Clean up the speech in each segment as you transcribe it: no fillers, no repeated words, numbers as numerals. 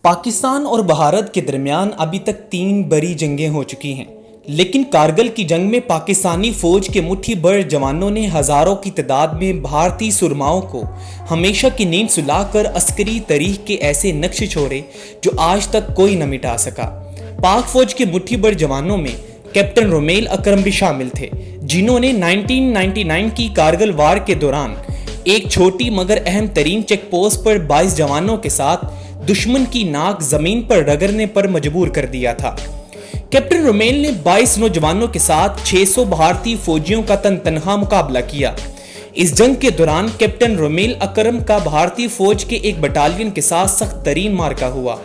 پاکستان اور بھارت کے درمیان ابھی تک 3 بڑی جنگیں ہو چکی ہیں، لیکن کارگل کی جنگ میں پاکستانی فوج کے مٹھی بھر جوانوں نے ہزاروں کی تعداد میں بھارتی سرماؤں کو ہمیشہ کی نیند سلا کر عسکری تاریخ کے ایسے نقش چھوڑے جو آج تک کوئی نہ مٹا سکا۔ پاک فوج کے مٹھی بھر جوانوں میں کیپٹن رومیل اکرم بھی شامل تھے، جنہوں نے 1999 کی کارگل وار کے دوران ایک چھوٹی مگر اہم ترین چیک پوسٹ پر 22 جوانوں کے ساتھ دشمن کی ناک زمین پر رگڑنے پر مجبور کر دیا تھا۔ کیپٹن رومیل نے 22 نوجوانوں کے ساتھ 600 بھارتی فوجیوں کا تنہا مقابلہ کیا۔ اس جنگ کے دوران کیپٹن رومیل اکرم کا بھارتی فوج کے ایک بٹالین کے ساتھ سخت ترین معرکہ ہوا،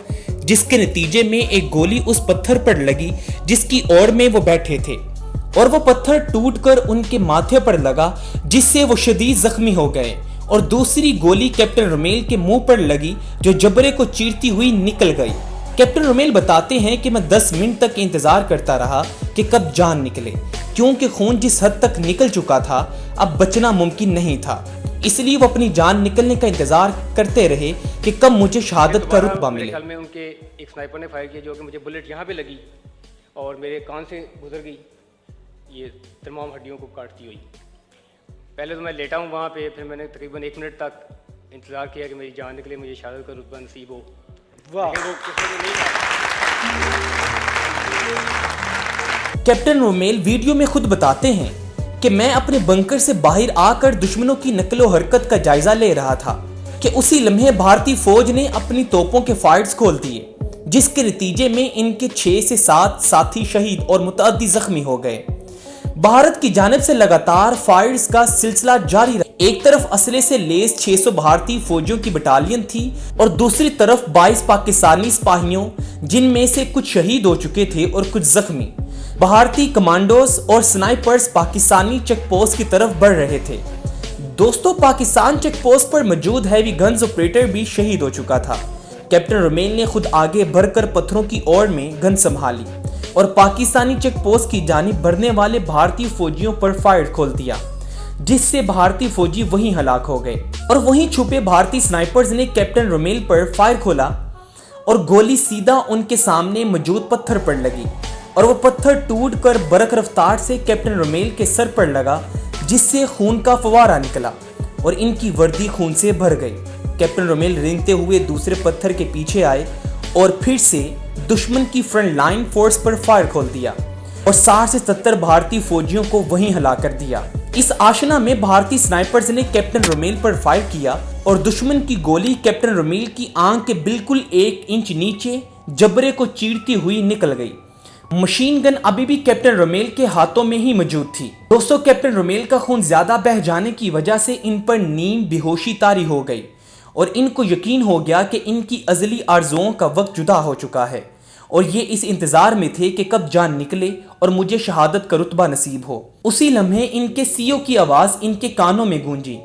جس کے نتیجے میں ایک گولی اس پتھر پر لگی جس کی اوڑ میں وہ بیٹھے تھے، اور وہ پتھر ٹوٹ کر ان کے ماتھے پر لگا جس سے وہ شدید زخمی ہو گئے، اور دوسری گولی کیپٹن رومیل کے منہ پر لگی جو جبڑے کو چیرتی ہوئی نکل گئی۔ کیپٹن رومیل بتاتے ہیں کہ میں 10 منٹ تک انتظار کرتا رہا کہ کب جان نکلے، کیونکہ خون جس حد تک نکل چکا تھا اب بچنا ممکن نہیں تھا، اس لیے وہ اپنی جان نکلنے کا انتظار کرتے رہے کہ کب مجھے شہادت کا رتبہ ملے۔ میرے خیال میں ان کے ایک سنائپر نے فائر کیا جو کہ مجھے بلٹ یہاں پہ لگی اور میرے کان سے گزر گئی، یہ تمام ہڈیوں کو کاٹتی ہوئی۔ پہلے تو میں لیٹا ہوں وہاں پہ، پھر میں نے تقریباً 1 منٹ تک انتظار کیا کہ میری جان نکلے، مجھے شہادت کا رتبہ نصیب ہو۔ کیپٹن رومیل ویڈیو میں خود بتاتے ہیں کہ میں اپنے بنکر سے باہر آ کر دشمنوں کی نقل و حرکت کا جائزہ لے رہا تھا کہ اسی لمحے بھارتی فوج نے اپنی توپوں کے فائرز کھول دیے، جس کے نتیجے میں ان کے 6 سے 7 ساتھی شہید اور متعدد زخمی ہو گئے۔ بھارت کی جانب سے لگاتار فائرز کا سلسلہ جاری رہا۔ ایک طرف اسلحے سے لیس 600 بھارتی فوجیوں کی بٹالین تھی اور دوسری طرف 22 پاکستانی سپاہیوں، جن میں سے کچھ شہید ہو چکے تھے اور کچھ زخمی۔ بھارتی کمانڈوز اور سنائپرز پاکستانی چیک پوسٹ کی طرف بڑھ رہے تھے۔ دوستو، پاکستان چیک پوسٹ پر موجود ہیوی گنز آپریٹر بھی شہید ہو چکا تھا۔ کیپٹن رومیل نے خود آگے بڑھ کر پتھروں کی اوڑ میں گن سنبھالی اور پاکستانی چیک پوسٹ کی جانب بڑھنے والے بھارتی فوجیوں پر فائر کھول دیا، جس سے بھارتی فوجی وہیں ہلاک ہو گئے، اور وہیں چھپے بھارتی سنائپرز نے کیپٹن رومیل پر فائر کھولا اور گولی سیدھا ان کے سامنے موجود پتھر پر لگی، اور وہ پتھر ٹوٹ کر برق رفتار سے کیپٹن رومیل کے سر پر لگا، جس سے خون کا فوارہ نکلا اور ان کی وردی خون سے بھر گئی۔ کیپٹن رومیل رینگتے ہوئے دوسرے پتھر کے پیچھے آئے اور پھر سے دشمن کی فرنٹ لائن فورس پر فائر کھول دیا اور 60 سے 70 بھارتی فوجیوں کو وہیں ہلاک کر دیا۔ اس آشنا میں بھارتی سنائپرز نے کیپٹن رومیل پر فائر کیا اور دشمن کی گولی کیپٹن رومیل کی آنکھ کے بالکل 1 انچ نیچے جبڑے کو چیرتی ہوئی نکل گئی۔ مشین گن ابھی بھی کیپٹن رومیل کے ہاتھوں میں ہی موجود تھی۔ دوستو، کیپٹن رومیل کا خون زیادہ بہہ جانے کی وجہ سے ان پر نیم بے ہوشی طاری ہو گئی اور ان کو یقین ہو گیا کہ ان کی ازلی آرزوؤں کا وقت جدا ہو چکا ہے، اور یہ اس انتظار میں تھے کہ کب جان نکلے اور مجھے شہادت کا رتبہ نصیب ہو۔ اسی لمحے ان کے CEO کی آواز ان کے کانوں میں گونجی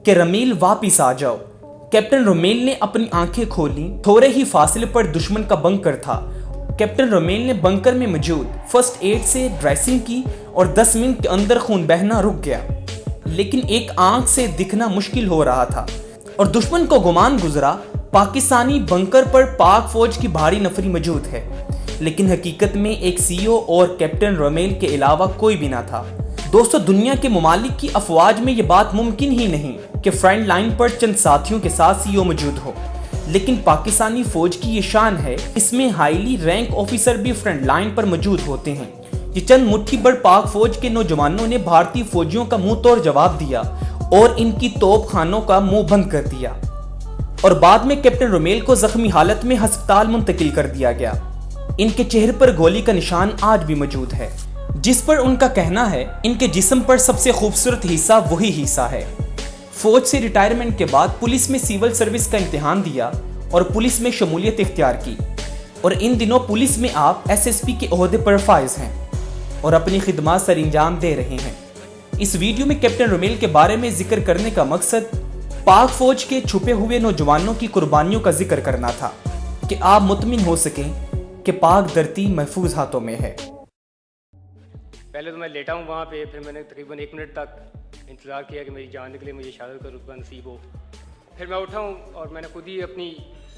کہ رومیل واپس آ جاؤ۔ کیپٹن رومیل نے اپنی آنکھیں کھولیں، تھوڑے ہی فاصلے پر دشمن کا بنکر تھا۔ کیپٹن رومیل نے بنکر میں موجود فرسٹ ایڈ سے ڈریسنگ کی اور 10 منٹ کے اندر خون بہنا رک گیا، لیکن ایک آنکھ سے دکھنا مشکل ہو رہا تھا، اور دشمن کو گمان گزرا پاکستانی بنکر پر پاک فوج کی بھاری نفری موجود ہے، لیکن حقیقت میں ایک CEO اور کیپٹن رومیل کے علاوہ کوئی بھی نہ تھا۔ دوستو، دنیا کے ممالک کی افواج میں یہ بات ممکن ہی نہیں کہ فرنٹ لائن پر چند ساتھیوں کے ساتھ CEO موجود ہو، لیکن پاکستانی فوج کی یہ شان ہے، اس میں ہائیلی رینک آفیسر بھی فرنٹ لائن پر موجود ہوتے ہیں۔ یہ چند مٹھی بھر پاک فوج کے نوجوانوں نے بھارتی فوجیوں کا منہ توڑ جواب دیا اور ان کی توپ خانوں کا منہ بند کر دیا، اور بعد میں کیپٹن رومیل کو زخمی حالت میں ہسپتال منتقل کر دیا گیا۔ ان کے چہرے پر گولی کا نشان آج بھی موجود ہے، جس پر ان کا کہنا ہے ان کے جسم پر سب سے خوبصورت حصہ وہی حصہ ہے۔ فوج سے ریٹائرمنٹ کے بعد پولیس میں سول سروس کا امتحان دیا اور پولیس میں شمولیت اختیار کی، اور ان دنوں پولیس میں آپ SSP کے عہدے پر فائز ہیں اور اپنی خدمات سر انجام دے رہے ہیں۔ اس ویڈیو میں کیپٹن رومیل کے بارے میں ذکر کرنے کا مقصد پاک فوج کے چھپے ہوئے نوجوانوں کی قربانیوں کا ذکر کرنا تھا کہ آپ مطمئن ہو سکیں کہ پاک دھرتی محفوظ ہاتھوں میں ہے۔ پہلے تو میں لیٹا ہوں وہاں پہ، پھر میں نے تقریباً 1 منٹ تک انتظار کیا کہ میری جان نکلے، مجھے شہادت کا رتبہ نصیب ہو۔ پھر میں اٹھا ہوں اور میں نے خود ہی اپنی